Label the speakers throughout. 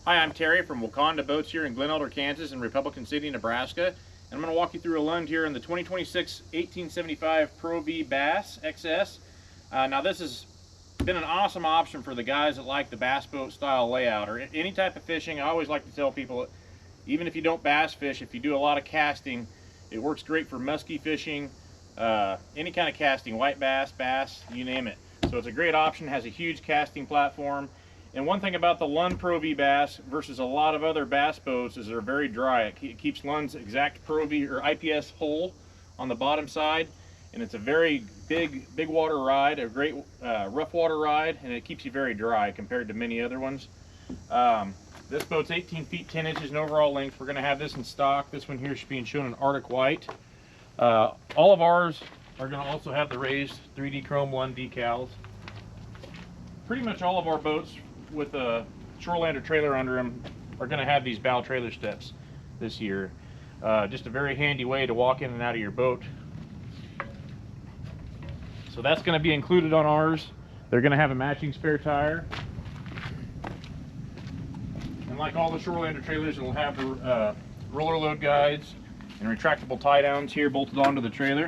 Speaker 1: Hi, I'm Terry from Waconda Boats here in Glen Elder, Kansas and Republican City, Nebraska. And I'm going to walk you through a Lund here in the 2026 1875 Pro V Bass XS. Now this has been an awesome option for the guys that like the bass boat style layout or any type of fishing. I always like to tell people, even if you don't bass fish, if you do a lot of casting, it works great for musky fishing, any kind of casting, white bass, you name it. So it's a great option, has a huge casting platform. And one thing about the Lund Pro V Bass versus a lot of other bass boats is they're very dry. It keeps Lund's exact Pro V or IPS hole on the bottom side, and it's a very big water ride, a great rough water ride, and it keeps you very dry compared to many other ones. This boat's 18 feet 10 inches in overall length. We're going to have this in stock. This one here is being shown in Arctic White. All of ours are going to also have the raised 3D chrome Lund decals. Pretty much all of our boats with a Shorelander trailer under them are going to have these bow trailer steps this year. Just a very handy way to walk in and out of your boat. So that's going to be included on ours. They're going to have a matching spare tire. And like all the Shorelander trailers, it'll have the roller load guides and retractable tie downs here bolted onto the trailer.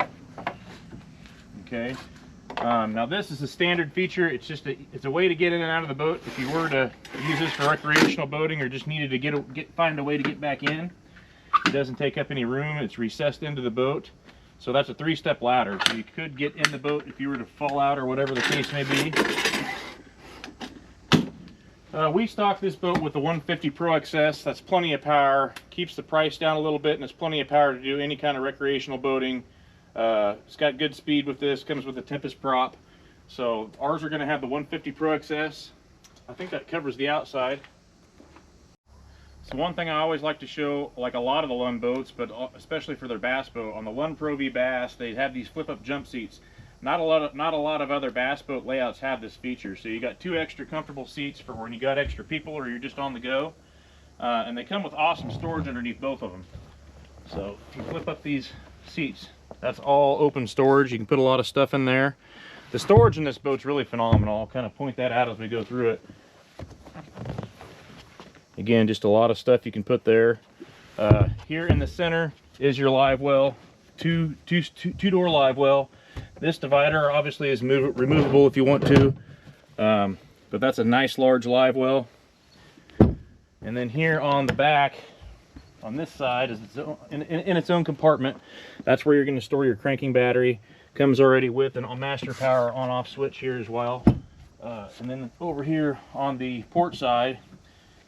Speaker 1: Okay. Now this is a standard feature. It's a way to get in and out of the boat. If you were to use this for recreational boating or just needed to find a way to get back in, it doesn't take up any room. It's recessed into the boat. So that's a 3-step ladder. So you could get in the boat if you were to fall out or whatever the case may be. We stock this boat with the 150 Pro XS. That's plenty of power. Keeps the price down a little bit, and it's plenty of power to do any kind of recreational boating. It's got good speed with this, comes with a Tempest prop. So ours are going to have the 150 Pro XS. I think that covers the outside. So one thing I always like to show, like a lot of the Lund boats, but especially for their bass boat, on the Lund Pro V Bass, they have these flip-up jump seats. Not a lot of other bass boat layouts have this feature. So you got 2 extra comfortable seats for when you got extra people or you're just on the go. And they come with awesome storage underneath both of them. So if you flip up these seats, that's all open storage. You can put a lot of stuff in there. The storage in this boat's really phenomenal. I'll kind of point that out as we go through it. Again, just a lot of stuff you can put there. Here in the center is your live well, two-door live well. This divider obviously is removable if you want to, but that's a nice large live well. And then here on the back, on this side, is in its own compartment. That's where you're going to store your cranking battery. Comes already with a master power on-off switch here as well. And then over here on the port side,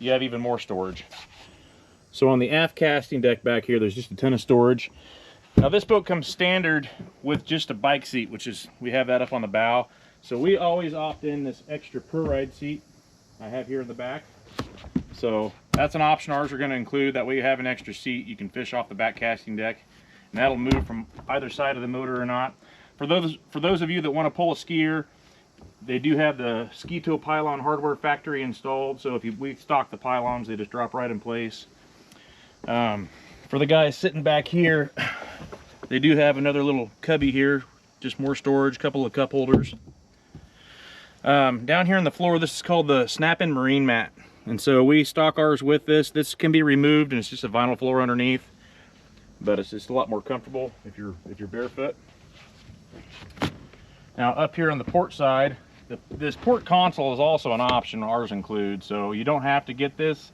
Speaker 1: you have even more storage. So on the aft casting deck back here, there's just a ton of storage. Now this boat comes standard with just a bike seat, which is, we have that up on the bow. So we always opt in this extra per ride seat I have here in the back. So that's an option ours are going to include. That way you have an extra seat. You can fish off the back casting deck, and that'll move from either side of the motor or not. For those of you that want to pull a skier, they do have the ski tow pylon hardware factory installed. So if we stock the pylons, they just drop right in place. For the guys sitting back here, they do have another little cubby here, just more storage, couple of cup holders. Down here on the floor, this is called the snap-in marine mat. And so we stock ours with this. This can be removed and it's just a vinyl floor underneath, but it's just a lot more comfortable if you're barefoot. Now up here on the port side, this port console is also an option ours includes. So you don't have to get this,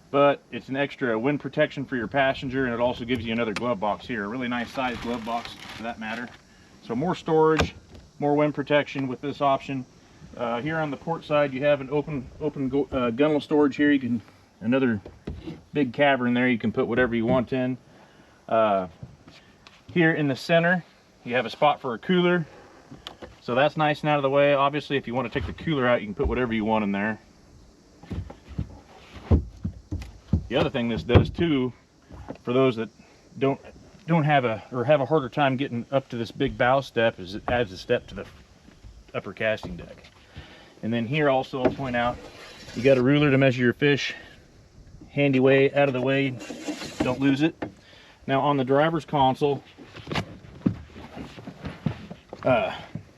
Speaker 1: but it's an extra wind protection for your passenger, and it also gives you another glove box here, a really nice sized glove box for that matter. So more storage, more wind protection with this option. Here on the port side, you have an open gunnel storage here. You can, another big cavern there, you can put whatever you want in. Here in the center, you have a spot for a cooler. So that's nice and out of the way. Obviously, if you want to take the cooler out, you can put whatever you want in there. The other thing this does too, for those that don't have a harder time getting up to this big bow step, is it adds a step to the upper casting deck. And then here also, I'll point out, you got a ruler to measure your fish. Handy way out of the way, don't lose it. Now on the driver's console,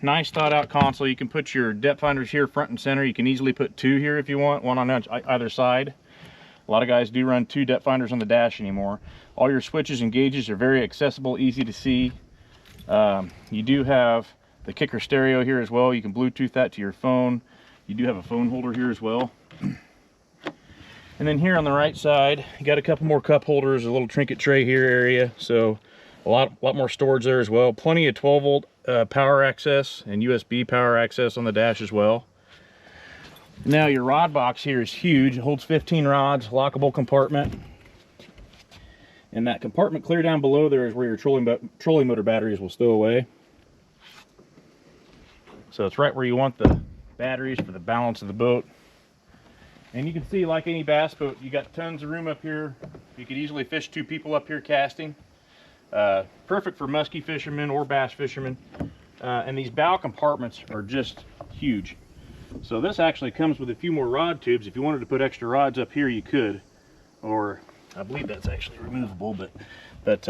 Speaker 1: nice thought out console. You can put your depth finders here front and center. You can easily put 2 here if you want, one on either side. A lot of guys do run 2 depth finders on the dash anymore. All your switches and gauges are very accessible, easy to see. You do have the kicker stereo here as well. You can Bluetooth that to your phone. You do have a phone holder here as well. And then here on the right side, you got a couple more cup holders, a little trinket tray here area. So a lot more storage there as well. Plenty of 12-volt power access and USB power access on the dash as well. Now your rod box here is huge. It holds 15 rods, lockable compartment. And that compartment clear down below there is where your trolling motor batteries will stow away. So it's right where you want the batteries for the balance of the boat. And you can see, like any bass boat, you got tons of room up here. You could easily fish 2 people up here casting. Perfect for muskie fishermen or bass fishermen. And these bow compartments are just huge. So this actually comes with a few more rod tubes. If you wanted to put extra rods up here, you could. Or I believe that's actually removable, but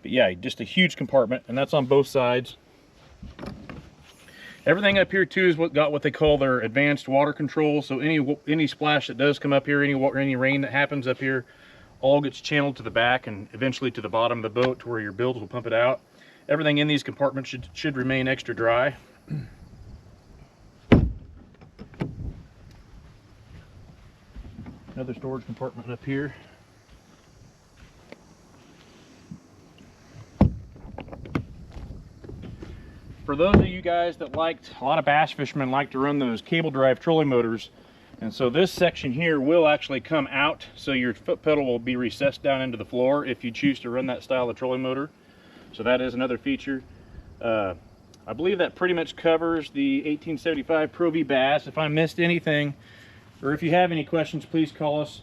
Speaker 1: yeah, just a huge compartment, and that's on both sides. Everything up here too is what they call their advanced water control. So any splash that does come up here, any rain that happens up here, all gets channeled to the back and eventually to the bottom of the boat to where your bilge will pump it out. Everything in these compartments should remain extra dry. Another storage compartment up here. For those of you guys that a lot of bass fishermen like to run those cable drive trolling motors, and so this section here will actually come out, so your foot pedal will be recessed down into the floor if you choose to run that style of trolling motor. So that is another feature. I believe that pretty much covers the 1875 Pro V Bass. If I missed anything, or if you have any questions, please call us.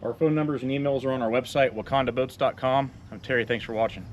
Speaker 1: Our phone numbers and emails are on our website, wacondaboats.com. I'm Terry, thanks for watching.